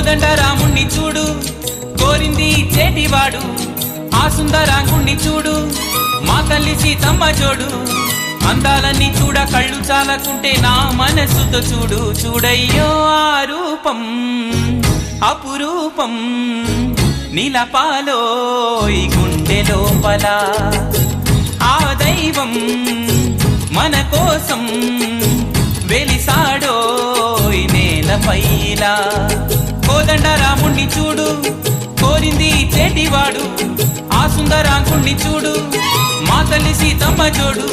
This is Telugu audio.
కోదండరాముణ్ణి చూడు కోరింది చేటివాడు ఆ సుందరాంగుణ్ణి చూడు మా తల్లి సీతమ్మ జోడు అందాలన్నీ చూడ కళ్ళు చాలకుంటే నా మనసుతో చూడు చూడయ్యో ఆ రూపం అపురూపం నీలపాలో ఈ గుండె లోపల ఆ దైవం మన కోసం వెలిసాడో ఈ నేలపైలా కోదండరాముణ్ణి చూడు కోరింది చేటివాడు ఆ సుందరాంగుణ్ణి చూడు మా తల్లి సీతమ్మ జోడు